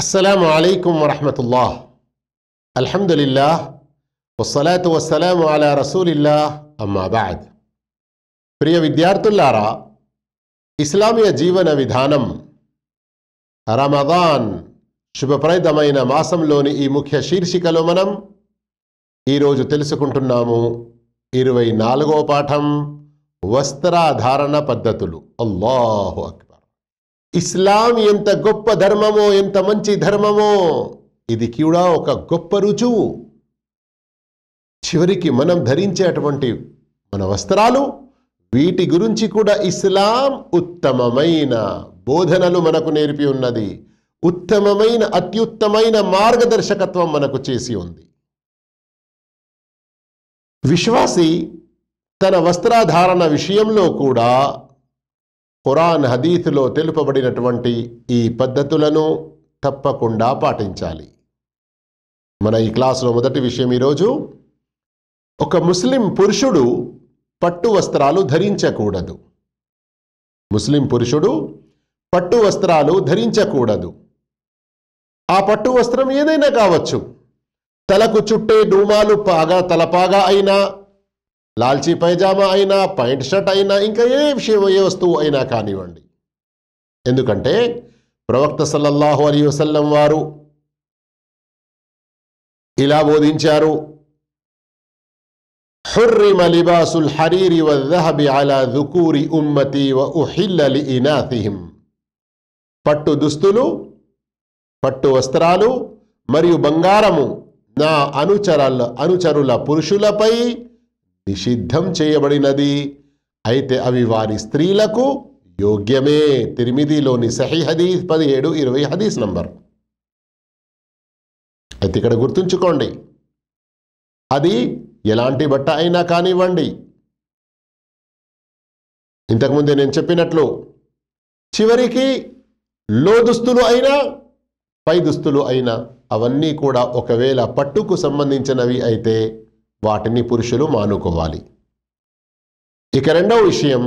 అస్సలాము అలైకుం వరహ్మతుల్లాహ్. అల్హమ్దులిల్లాహ్ వస్సలాతు వస్సలాము అలా రసూలిల్లాహ్ అమ్మా బఅద్. ప్రియ విద్యార్థులారా, ఇస్లామీయ జీవన విధానం రమదాన్ శుభప్రదమైన మాసంలోని ఈ ముఖ్య శీర్షికలో మనం ఈరోజు తెలుసుకుంటున్నాము 24వ పాఠం, వస్త్రధారణ పద్ధతులు. అల్లాహు అక్బర్. ఇస్లాం ఎంత గొప్ప ధర్మమో, ఎంత మంచి ధర్మమో, ఇది కూడా ఒక గొప్ప రుజువు. చివరికి మనం ధరించేటువంటి మన వస్త్రాలు, వీటి గురించి కూడా ఇస్లాం ఉత్తమమైన బోధనలు మనకు నేర్పి ఉన్నది. ఉత్తమమైన అత్యుత్తమైన మార్గదర్శకత్వం మనకు చేసి ఉంది. విశ్వాసి తన వస్త్రధారణ విషయంలో కూడా ఖురాన్ హదీసులో తెలుపబడినటువంటి ఈ పద్ధతులను తప్పకుండా పాటించాలి. మన ఈ క్లాసులో మొదటి విషయం ఈరోజు, ఒక ముస్లిం పురుషుడు పట్టు వస్త్రాలు ధరించకూడదు. ముస్లిం పురుషుడు పట్టు వస్త్రాలు ధరించకూడదు. ఆ పట్టు వస్త్రం ఏదైనా కావచ్చు. తలకు చుట్టే డూమాలు పాగా, తలపాగా అయినా, లాల్చీ పైజామా అయినా, పాయింట్ షర్ట్ అయినా, ఇంకా ఏ వస్తువు అయినా కానివ్వండి. ఎందుకంటే ప్రవక్త సల్లల్లాహు అలైహి వసల్లం వారు ఇలా బోధించారు, హుర్రిమ లిబాసుల్ హరీరి వద్దహబి అలా దుకూరి ఉమ్మతి వ ఉహిల్ల లిఇనాథిహిం. పట్టు దుస్తులు, పట్టు వస్త్రాలు మరియు బంగారము నా అనుచరుల పురుషులపై నిషిద్ధం చేయబడినది. అయితే అవి వారి స్త్రీలకు యోగ్యమే. తిర్మిదీలోని సహీ హదీస్ 1720 హదీస్ నంబర్. అయితే ఇక్కడ గుర్తుంచుకోండి, అది ఎలాంటి బట్ట అయినా కానివ్వండి. ఇంతకుముందే నేను చెప్పినట్లు చివరికి లో దుస్తులు అయినా, పై దుస్తులు అయినా, అవన్నీ కూడా ఒకవేళ పట్టుకు సంబంధించినవి అయితే వాటిని పురుషులు మానుకోవాలి. ఇక రెండవ విషయం,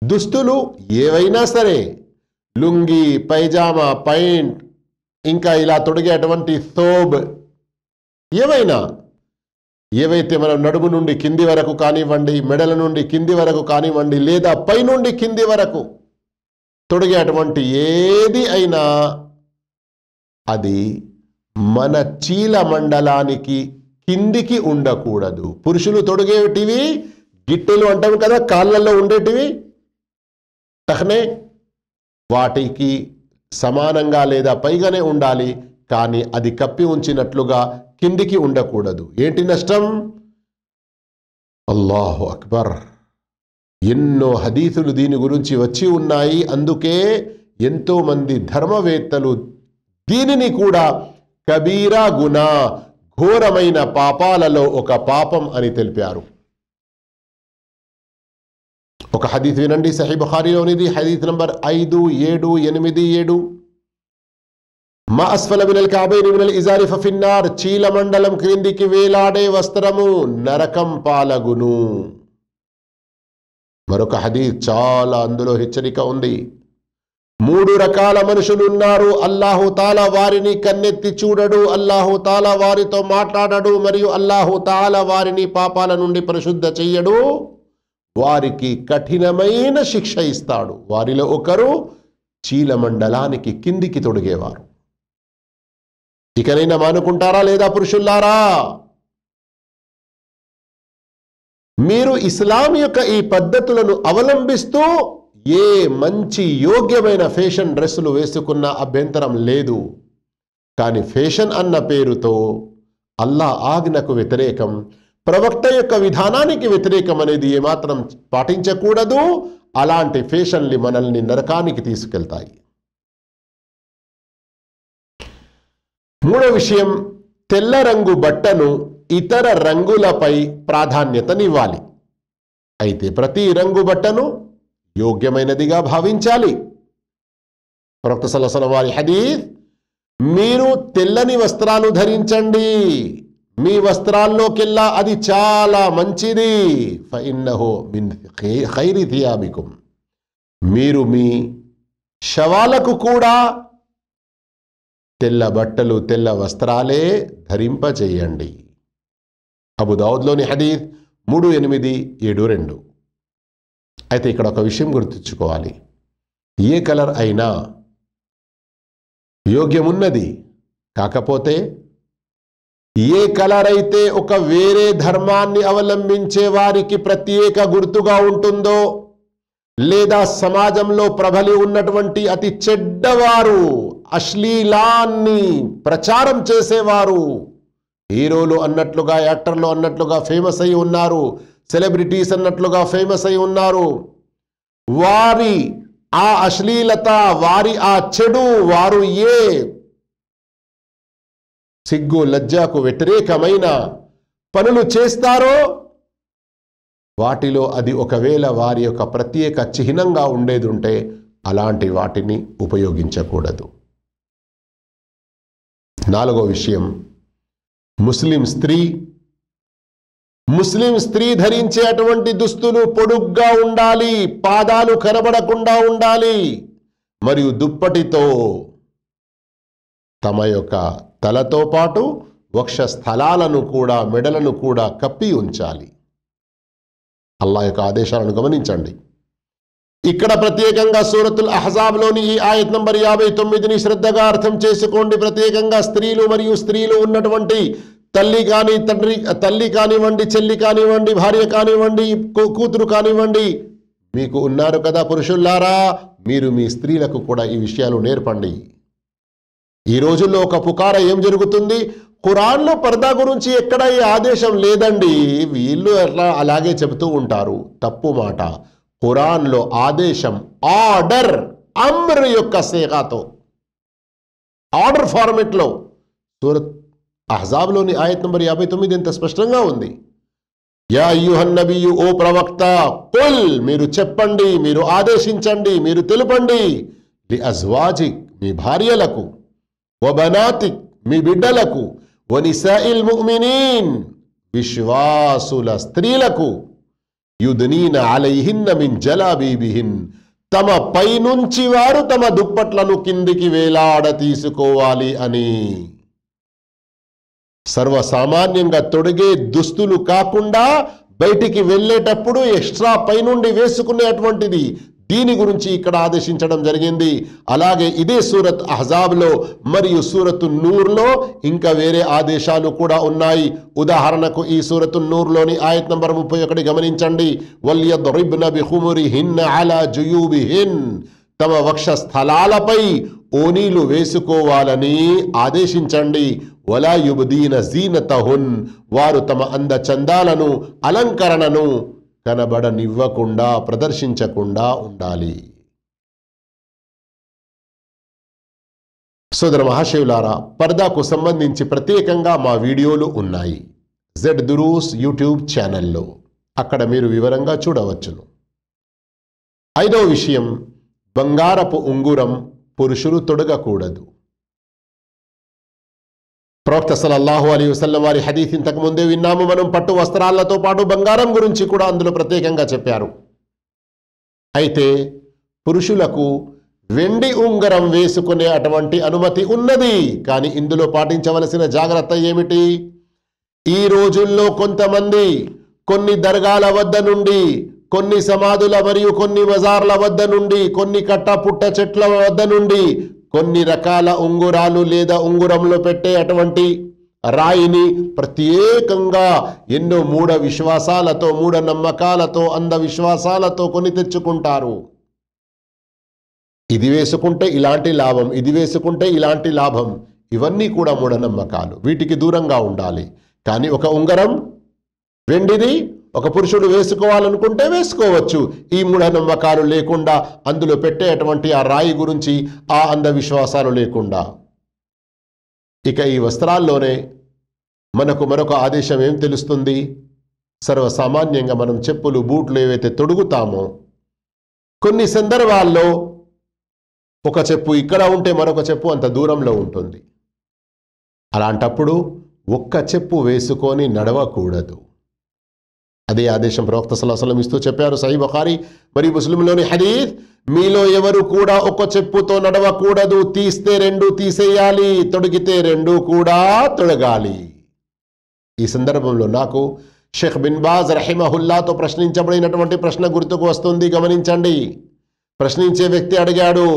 దుస్తులు ఏవైనా సరే, లుంగి, పైజామా, పైంట్, ఇంకా ఇలా తొడిగేటువంటి థోబ్, ఏవైతే మనం నడుము నుండి కింది వరకు కానివ్వండి, మెడల నుండి కింది వరకు కానివ్వండి, లేదా పై నుండి కింది వరకు తొడిగేటువంటి ఏది అయినా అది మన చీల మండలానికి కిందికి ఉండకూడదు. పురుషులు తొడిగేటివి గిట్టెలు అంటాం కదా, కాళ్ళల్లో ఉండేటివి టహ్నే, వాటికి సమానంగా లేదా పైగానే ఉండాలి. కానీ అది కప్పి ఉంచినట్లుగా కిందికి ఉండకూడదు. ఏంటి నష్టం? అల్లాహు అక్బర్. ఎన్నో హదీసులు దీని గురించి వచ్చి ఉన్నాయి. అందుకే ఎంతో మంది ధర్మవేత్తలు దీనిని కూడా కబీరా గునా, ఘోరమైన పాపాలలో ఒక పాపం అని తెలిపారు. ఒక హదీస్ వినండి, సహీ బుఖారీలోనిది, హదీస్ నంబర్ 5787. మా అస్ఫల మినల్ కఅబైని మినల్ ఇజారి ఫఫిన్నార్. చీల మండలం క్రిందికి వేలాడే వస్త్రము నరకం పాలగును. మరొక హదీస్ చాలా, అందులో హెచ్చరిక ఉంది. 3 రకాల మనుషులు ఉన్నారు. అల్లాహు తాలా వారిని కన్నెత్తి చూడడు, అల్లాహు తాలా వారితో మాట్లాడడు, మరియు అల్లాహు తాలా వారిని పాపాల నుండి పరిశుద్ధ చెయ్యడు. వారికి కఠినమైన శిక్ష ఇస్తాడు. వారిలో ఒకరు చీల మండలానికి కిందికి తొడిగేవారు. ఇకనైనా మానుకుంటారా లేదా పురుషుల్లారా? మీరు ఇస్లాం యొక్క ఈ పద్ధతులను అవలంబిస్తూ ఏ మంచి యోగ్యమైన ఫ్యాషన్ డ్రెస్సులు వేసుకున్నా అభ్యంతరం లేదు. కానీ ఫ్యాషన్ అన్న పేరుతో అల్లా ఆజ్ఞకు వ్యతిరేకం, ప్రవక్త యొక్క విధానానికి వ్యతిరేకం అనేది ఏమాత్రం పాటించకూడదు. అలాంటి ఫ్యాషన్లు మనల్ని నరకానికి తీసుకెళ్తాయి. మూడో విషయం, తెల్ల రంగు బట్టను ఇతర రంగులపై ప్రాధాన్యతనివ్వాలి. అయితే ప్రతి రంగు బట్టను యోగ్యమైనదిగా భావించాలి. ప్రవక్త సల్లల్లాహు అలైహి వసల్లం వారి హదీస్, మీరు తెల్లని వస్త్రాలు ధరించండి, మీ వస్త్రాల్లోకెల్లా అది చాలా మంచిది. ఫఇన్నహు మిన్ ఖైరి థియాబికుం. మీరు మీ శవాలకు కూడా తెల్ల బట్టలు తెల్ల వస్త్రాలే ధరింపచేయండి. అబూ దావుద్లోని హదీస్ 3872. అయితే ఇక్కడ ఒక విషయం గుర్తుంచుకోవాలి. ఏ కలర్ అయినా యోగ్యమున్నది. కాకపోతే ఏ కలర్ అయితే ఒక వేరే ధర్మాన్ని అవలంబించే వారికి ప్రత్యేక గుర్తుగా ఉంటుందో, లేదా సమాజంలో ప్రబలి ఉన్నటువంటి అతి చెడ్డవారు, అశ్లీలాన్ని ప్రచారం చేసేవారు, హీరోలు అన్నట్లుగా, యాక్టర్లు అన్నట్లుగా ఫేమస్ అయి ఉన్నారు, సెలబ్రిటీస్ అన్నట్లుగా ఫేమస్ అయి ఉన్నారు, వారి ఆ అశ్లీలత, వారి ఆ చెడు, వారు ఏ సిగ్గు లజ్జాకు వ్యతిరేకమైన పనులు చేస్తారో వాటిలో అది ఒకవేళ వారి యొక్క ప్రత్యేక చిహ్నంగా ఉండేది ఉంటే అలాంటి వాటిని ఉపయోగించకూడదు. 4వ విషయం, ముస్లిం స్త్రీ ధరించేటువంటి దుస్తులు పొడుగ్గా ఉండాలి, పాదాలు కనబడకుండా ఉండాలి, మరియు దుప్పటితో తమ యొక్క తలతో పాటు వక్షస్థలాలను కూడా, మెడలను కూడా కప్పి ఉంచాలి. అల్లాహ్ యొక్క ఆదేశాలను గమనించండి. ఇక్కడ ప్రత్యేకంగా సూరతుల్ అహ్జాబ్లోని ఈ ఆయత్ నంబర్ 59ని శ్రద్ధగా అర్థం చేసుకోండి. ప్రత్యేకంగా స్త్రీలు మరియు స్త్రీలు ఉన్నటువంటి తల్లి కానివ్వండి, చెల్లి కానివ్వండి, భార్య కానివ్వండి, కూతురు కానివ్వండి, మీకు ఉన్నారు కదా పురుషుల్లారా, మీరు మీ స్త్రీలకు కూడా ఈ విషయాలు నేర్పండి. ఈ రోజుల్లో ఒక పుకార ఏం జరుగుతుంది, ఖురాన్లో పర్దా గురించి ఎక్కడ ఈ ఆదేశం లేదండి, వీళ్ళు అలాగే చెబుతూ ఉంటారు. తప్పు మాట. ఖురాన్లో ఆదేశం ఆర్డర్, అమ్ర్ యొక్క సేగాతో, ఆర్డర్ ఫార్మెట్లో సూరత్ అహ్జాబ్లోని ఆయత్ నంబర్ 59 ఎంత స్పష్టంగా ఉంది. యా అయ్యుహన్ నబియు, ఓ ప్రవక్త, కుల్, మీరు చెప్పండి, మీరు ఆదేశించండి, మీరు తెలుపండి, లి అజ్వాజిక్, మీ భార్యలకు, వ బనాతిక్, మీ బిడ్డలకు, వ నిసాయిల్ ముమినీన్, విశ్వాసుల స్త్రీలకు, యుద్నీన అలైహిన్న మిన్ జలాబీబిహిన్, తమ పైనుంచి వారు తమ దుప్పట్లను కిందికి వేలాడ తీసుకోవాలి అని. సర్వసామాన్యంగా తొడిగే దుస్తులు కాకుండా బయటికి వెళ్ళేటప్పుడు ఎక్స్ట్రా పైనుండి వేసుకునేటువంటిది, దీని గురించి ఇక్కడ ఆదేశించడం జరిగింది. అలాగే ఇదే సూరత్ అహ్జాబ్లో మరియు సూరత్ నూర్లో ఇంకా వేరే ఆదేశాలు కూడా ఉన్నాయి. ఉదాహరణకు ఈ సూరత్ నూర్లోని ఆయత్ నంబర్ 31 గమనించండి. వల్యద్రిబ్న బిఖుమురిహిన్న అలా జుయూబిహిన్, తమ వక్షస్థలాలపై ఓనీలు వేసుకోవాలని ఆదేశించండి. వలా యుబ్దీన జీనతహున్, వారు తమ అందచందాలను, అలంకరణను కనబడనివ్వకుండా, ప్రదర్శించకుండా ఉండాలి. సోదర మహాశయులారా, పర్దాకు సంబంధించి ప్రత్యేకంగా మా వీడియోలు ఉన్నాయి జెడ్ దురూస్ యూట్యూబ్ ఛానల్లో, అక్కడ మీరు వివరంగా చూడవచ్చును. 5వ విషయం, బంగారపు ఉంగురం పురుషులు తొడగకూడదు. ప్రవక్త సల్లల్లాహు అలైహి వసల్లం వారి హదీస్ ఇంతకు ముందే విన్నాము మనం. పట్టు వస్త్రాలతో పాటు బంగారం గురించి కూడా అందులో ప్రత్యేకంగా చెప్పారు. అయితే పురుషులకు వెండి ఉంగరం వేసుకునే అటువంటి అనుమతి ఉన్నది. కానీ ఇందులో పాటించవలసిన జాగ్రత్త ఏమిటి? ఈ రోజుల్లో కొంతమంది కొన్ని దర్గాల వద్ద నుండి, కొన్ని సమాధుల మరియు కొన్ని మజార్ల వద్ద నుండి, కొన్ని కట్ట పుట్ట చెట్ల వద్ద నుండి కొన్ని రకాల ఉంగురాలు లేదా ఉంగురంలో పెట్టే అటువంటి రాయిని ప్రత్యేకంగా ఎన్నో మూఢ విశ్వాసాలతో, మూఢనమ్మకాలతో, అంధవిశ్వాసాలతో కొని తెచ్చుకుంటారు. ఇది వేసుకుంటే ఇలాంటి లాభం, ఇది వేసుకుంటే ఇలాంటి లాభం, ఇవన్నీ కూడా మూఢనమ్మకాలు. వీటికి దూరంగా ఉండాలి. కానీ ఒక ఉంగరం వెండిది ఒక పురుషుడు వేసుకోవాలనుకుంటే వేసుకోవచ్చు, ఈ మూఢనమ్మకాలు లేకుండా, అందులో పెట్టేటువంటి ఆ రాయి గురించి ఆ అంధవిశ్వాసాలు లేకుండా. ఇక ఈ వస్త్రాల్లోనే మనకు మరొక ఆదేశం ఏం తెలుస్తుంది? సర్వసామాన్యంగా మనం చెప్పులు, బూట్లు ఏవైతే తొడుగుతామో, కొన్ని సందర్భాల్లో ఒక చెప్పు ఇక్కడ ఉంటే మరొక చెప్పు అంత దూరంలో ఉంటుంది. అలాంటప్పుడు ఒక్క చెప్పు వేసుకొని నడవకూడదు. అదే ఆదేశం ప్రవక్త సల్లల్లాహు అలైహి వసల్లం ఇస్తూ చెప్పారు. సహీహ్ బుఖారీ మరియు ముస్లింలోని హదీస్, మీలో ఎవరు కూడా ఒక చెప్పుతో నడవకూడదు, తీస్తే రెండు తీసేయాలి, తొడిగితే రెండు కూడా తొడగాలి. ఈ సందర్భంలో నాకు షేఖ్ బిన్ బాజ్ రహిమహుల్లాతో ప్రశ్నించబడినటువంటి ప్రశ్న గుర్తుకు వస్తుంది, గమనించండి. ప్రశ్నించే వ్యక్తి అడిగాడు,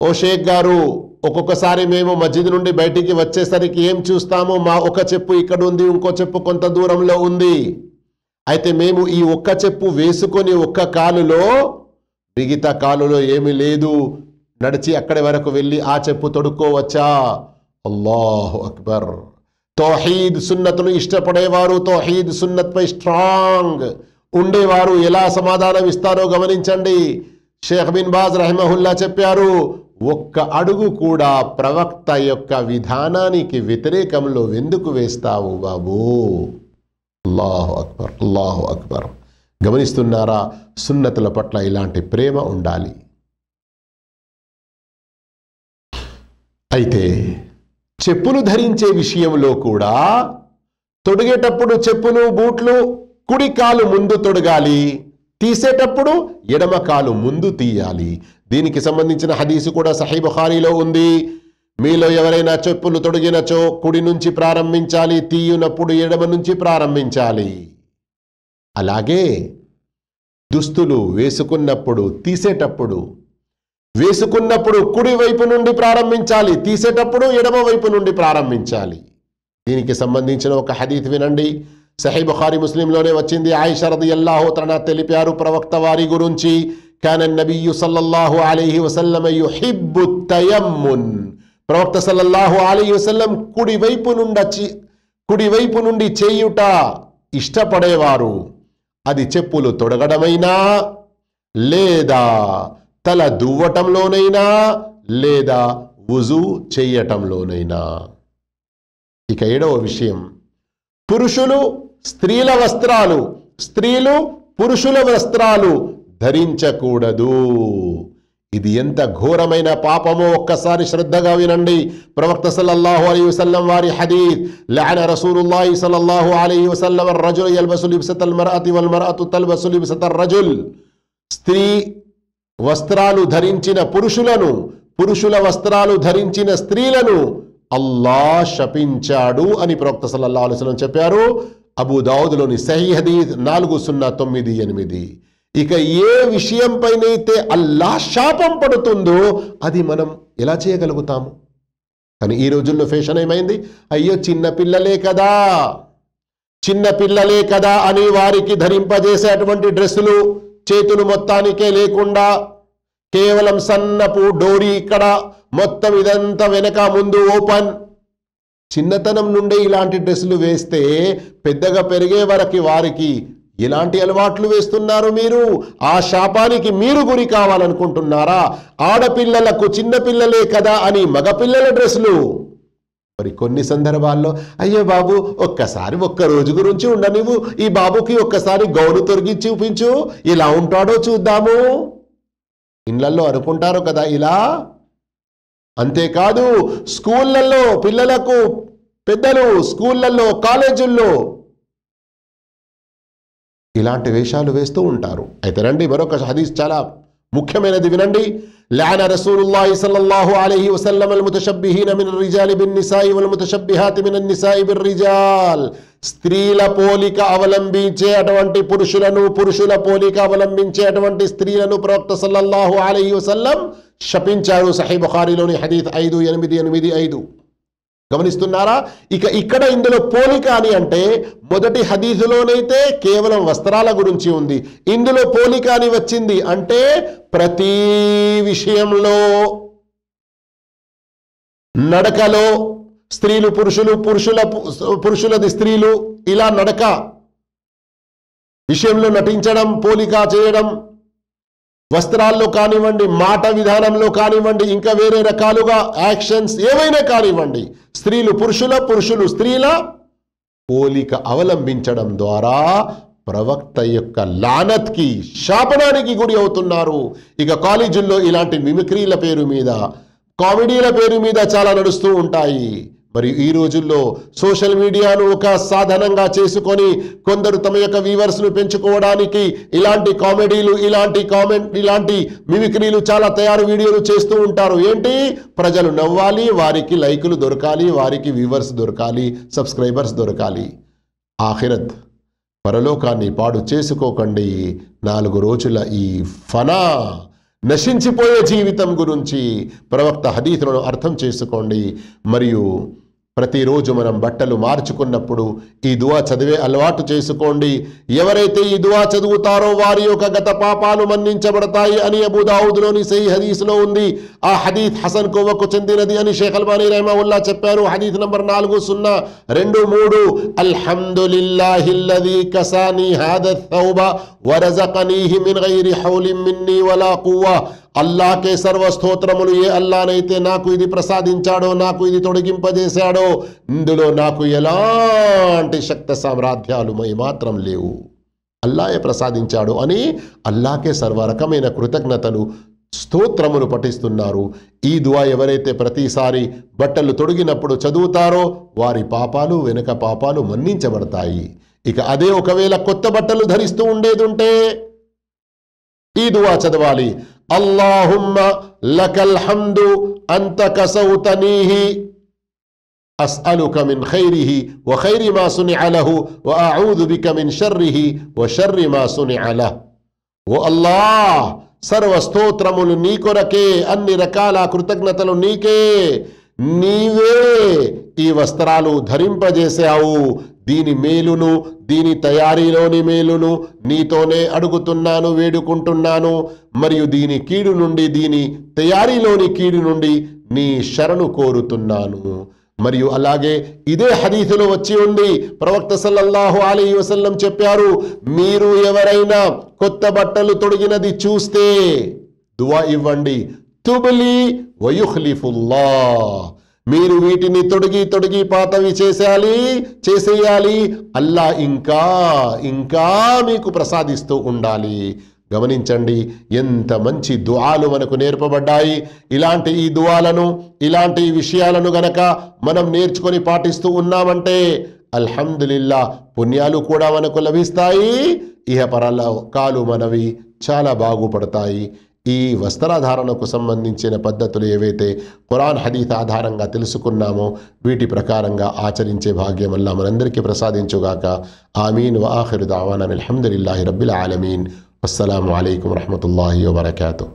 ఓ షేక్ గారు, ఒక్కొక్కసారి మేము మస్జిద్ నుండి బయటికి వచ్చేసరికి ఏం చూస్తాము, మా ఒక చెప్పు ఇక్కడ ఉంది, ఇంకో చెప్పు కొంత దూరంలో ఉంది. అయితే మేము ఈ ఒక్క చెప్పు వేసుకొని ఒక్క కాలులో, మిగతా కాలులో ఏమీ లేదు, నడిచి అక్కడి వరకు వెళ్ళి ఆ చెప్పు తొడుక్కోవచ్చా? అల్లాహు అక్బర్. తౌహీద్ సున్నత్ను ఇష్టపడేవారు, తౌహీద్ సున్నత్పై స్ట్రాంగ్ ఉండేవారు ఎలా సమాధానం ఇస్తారో గమనించండి. షేఖ్ బిన్ బాజ్ రహిమహుల్లా చెప్పారు, ఒక్క అడుగు కూడా ప్రవక్త యొక్క విధానానికి వ్యతిరేకంలో ఎందుకు వేస్తావు బాబూ? అల్లాహు అక్బర్, అల్లాహు అక్బర్. గమనిస్తున్నారా? సున్నతుల పట్ల ఇలాంటి ప్రేమ ఉండాలి. అయితే చెప్పులు ధరించే విషయంలో కూడా తొడిగేటప్పుడు చెప్పులు బూట్లు కుడి కాలు ముందు తొడగాలి, తీసేటప్పుడు ఎడమ కాలు ముందు తీయాలి. దీనికి సంబంధించిన హదీసు కూడా సహీహ్ బుఖారీలో ఉంది. మీలో ఎవరైనా చెప్పులు తొడిగినచో కుడి నుంచి ప్రారంభించాలి, తీయునప్పుడు ఎడమ నుంచి ప్రారంభించాలి. అలాగే దుస్తులు వేసుకున్నప్పుడు తీసేటప్పుడు వేసుకున్నప్పుడు కుడి వైపు నుండి ప్రారంభించాలి, తీసేటప్పుడు ఎడమ వైపు నుండి ప్రారంభించాలి. దీనికి సంబంధించిన ఒక హదీత్ వినండి. సహీహ్ బుఖారీ ముస్లింలోనే వచ్చింది. ఆయిషా రదియల్లాహు తఆలా తెలిపారు ప్రవక్త వారి గురించి, కాన నబియ్యు సల్లల్లాహు అలైహి వసల్లం యుహిబ్బు తయమ్మున్. ప్రవక్త సల్లల్లాహు అలైహి వసల్లం కుడి వైపు నుండి చేయుట ఇష్టపడేవారు. అది చెప్పులు తొడగడమైనా, లేదా తల దువ్వటంలోనైనా, లేదా వుజు చేయటంలోనైనా. ఇక 7వ విషయం, పురుషులు స్త్రీల వస్త్రాలు, స్త్రీలు పురుషుల వస్త్రాలు ధరించకూడదు. ఇది ఎంత ఘోరమైన పాపమో ఒక్కసారి శ్రద్ధగా వినండి. ప్రవక్త సల్లల్లాహు అలైహి వసల్లం వారి హదీత్, లఅన రసూలుల్లాహి సల్లల్లాహు అలైహి వసల్లం ar-rajul yalbasu libsatal mar'ati wal mar'atu talbasu libsatar rajul. స్త్రీ వస్త్రాలు ధరించిన పురుషులను, పురుషుల వస్త్రాలు ధరించిన స్త్రీలను అల్లాహ్ శపించాడు అని ప్రవక్త సల్లల్లాహు అలైహి వసల్లం చెప్పారు. అబూ దావుద్లోని సహీహ్ హదీత్ 4098. ఇక ఏ విషయంపైనైతే అల్లాహ్ శాపం పడుతుందో అది మనం ఎలా చేయగలుగుతాము? కానీ ఈ రోజుల్లో ఫ్యాషన్ ఏమైంది, అయ్యో చిన్న పిల్లలే కదా అని వారికి ధరింపజేసేటువంటి డ్రెస్సులు చేతులు మొత్తానికే లేకుండా కేవలం సన్నపు డోరీ, ఇక్కడ మొత్తం ఇదంతా వెనక ముందు ఓపెన్. చిన్నతనం నుండే ఇలాంటి డ్రెస్సులు వేస్తే పెద్దగా పెరిగే వరకు వారికి ఎలాంటి అలవాట్లు వేస్తున్నారు మీరు? ఆ శాపానికి మీరు గురి కావాలనుకుంటున్నారా? ఆడపిల్లలకు చిన్నపిల్లలే కదా అని మగపిల్లల డ్రెస్సులు. మరి కొన్ని సందర్భాల్లో అయ్యో బాబు ఒక్కసారి ఒక్క రోజు గురించి ఉండనివ్వు, ఈ బాబుకి ఒక్కసారి గౌను తొలగి చూపించు, ఇలా ఉంటాడో చూద్దాము, ఇళ్లలో అనుకుంటారు కదా ఇలా. అంతేకాదు స్కూళ్ళల్లో పిల్లలకు పెద్దలు, స్కూళ్ళల్లో కాలేజీల్లో ఇలాంటి వేషాలు వేస్తూ ఉంటారు. అయితే రండి మరొక హదీస్ చాలా ముఖ్యమైనది వినండి. లఅన రసూలుల్లాహి సల్లల్లాహు అలైహి వసల్లం అల్-ముతషబ్బిహీన మినర్ రిజాలి బిన్-నిసాయి వల్-ముతషబ్బిహాతి మినన్-నిసాయి బిర్-రిజాల్. స్త్రీల పోలిక అవలంబించే అటువంటి పురుషులను, పురుషుల పోలిక అవలంబించే అటువంటి స్త్రీలను ప్రవక్త సల్లల్లాహు అలైహి వసల్లం శపించారు. సహీహ్ బుఖారీలోని హదీత్ 5885. గమనిస్తున్నారా? ఇక ఇక్కడ ఇందులో పోలిక అని అంటే మొదటి హదీసులోనైతే కేవలం వస్త్రాల గురించి ఉంది, ఇందులో పోలిక అని వచ్చింది అంటే ప్రతి విషయంలో, నడకలో స్త్రీలు పురుషులు, పురుషులది స్త్రీలు, ఇలా నడక విషయంలో నటించడం, పోలిక చేయడం, వస్త్రాల్లో కానివ్వండి, మాట విధానంలో కానివ్వండి, ఇంకా వేరే రకాలుగా యాక్షన్స్ ఏవైనా కానివ్వండి, స్త్రీలు పురుషుల, పురుషులు స్త్రీల పోలిక అవలంబించడం ద్వారా ప్రవక్త యొక్క లానత్కి, శాపనానికి గురి అవుతున్నారు. ఇక కాలేజీల్లో ఇలాంటి మిమిక్రీల పేరు మీద, కామెడీల పేరు మీద చాలా నడుస్తూ ఉంటాయి. మరి ఈ రోజుల్లో సోషల్ మీడియాను ఒక సాధనంగా చేసుకొని కొందరు తమ యొక్క వ్యూవర్స్ను పెంచుకోవడానికి ఇలాంటి కామెడీలు, ఇలాంటి మిమిక్రీలు, చాలా తయారు వీడియోలు చేస్తూ ఉంటారు. ఏంటి? ప్రజలు నవ్వాలి, వారికి లైకులు దొరకాలి, వారికి వ్యూవర్స్ దొరకాలి, సబ్స్క్రైబర్స్ దొరకాలి. ఆఖిరత్ పరలోకాన్ని పాడు చేసుకోకండి. 4 రోజుల ఈ ఫనా నశించిపోయే జీవితం గురించి ప్రవక్త హదీసులను అర్థం చేసుకోండి. మరియు ప్రతిరోజు మనం బట్టలు మార్చుకున్నప్పుడు ఈ దువా చదివే అలవాటు చేసుకోండి. ఎవరైతే ఈ దువా చదువుతారో వారి యొక్క గత పాపాలు మన్నించబడతాయి అని అబూ దావూద్లోని సహీ హదీస్లో ఉంది. ఆ హదీస్ హసన్ కొవ్వకు చెందినది అని షేఖ్ అల్బానీ రహిమహుల్లా చెప్పారు. హదీస్ నంబర్ 4023. అల్హమ్దులిల్లాహిల్లదీ కసానీ హాదా థౌబ వరజకనీహి మిన్ గైరి హౌలిన్ మిన్నీ వలా కువ్వా. అల్లాకే సర్వస్తోత్రములు. ఏ అల్లానైతే నాకు ఇది ప్రసాదించాడో, నాకు ఇది తొలగింపజేశాడో, ఇందులో నాకు ఎలాంటి శక్తి సామ్రాజ్యాలు మాత్రం లేవు, అల్లాయే ప్రసాదించాడు అని అల్లాకే సర్వరకమైన కృతజ్ఞతలు, స్తోత్రములు పఠిస్తున్నారు. ఈ దువా ఎవరైతే ప్రతిసారి బట్టలు తొడిగినప్పుడు చదువుతారో వారి పాపాలు, వెనుక పాపాలు మన్నించబడతాయి. ఇక అదే ఒకవేళ కొత్త బట్టలు ధరిస్తూ ఉండేదుంటే ఈ దువా చదవాలి. అల్లాహుమ్మ లకల్ హమ్దు అంత కసౌతనీహి అస్అలుక మిన్ ఖైరిహి వ ఖైరి మా సునిఅ లహు వ అఊదు బిక మిన్ షర్రిహి వ షర్రి మా సునిఅ లహు. ఓ అల్లాహ్, సర్వ స్తోత్రములు నీ కొరకే, అన్ని రకాల కృతజ్ఞతలు నీకే. నీవే ఈ వస్త్రాలు ధరింపజేశావు. దీని మేలును, దీని తయారీలోని మేలును నీతోనే అడుగుతున్నాను, వేడుకుంటున్నాను. మరియు దీని కీడు నుండి, దీని తయారీలోని కీడు నుండి నీ శరణు కోరుతున్నాను. మరియు అలాగే ఇదే హదీసులో వచ్చి ఉంది, ప్రవక్త సల్లల్లాహు అలైహి వసల్లం చెప్పారు, మీరు ఎవరైనా కొత్త బట్టలు తొడిగినది చూస్తే దువా ఇవ్వండి. తుబ్లి వయుఖ్లిఫుల్లాహ్. మీరు వీటిని తొడిగి పాతవి చేసేయాలి. అల్లా ఇంకా మీకు ప్రసాదిస్తూ ఉండాలి. గమనించండి, ఎంత మంచి దుఆలు మనకు నేర్పబడ్డాయి. ఇలాంటి ఈ దుఆలను, ఇలాంటి విషయాలను గనక మనం నేర్చుకొని పాటిస్తూ ఉన్నామంటే అల్హమ్దులిల్లా పుణ్యాలు కూడా మనకు లభిస్తాయి. ఇహపరలోకాలు మనవి చాలా బాగుపడతాయి. ఈ వస్త్రధారణకు సంబంధించిన పద్ధతులు ఏవైతే ఖురాన్ హదీస్ ఆధారంగా తెలుసుకున్నామో వీటి ప్రకారంగా ఆచరించే భాగ్యం అల్లాహ్ మనందరికీ ప్రసాదించుగాక. ఆమీన్. వ ఆఖిరు దావానా అల్హమ్దులిల్లాహి రబ్బిల్ ఆలమీన్. అస్సలాము అలైకుం వరహ్మతుల్లాహి వబరకాతుహు.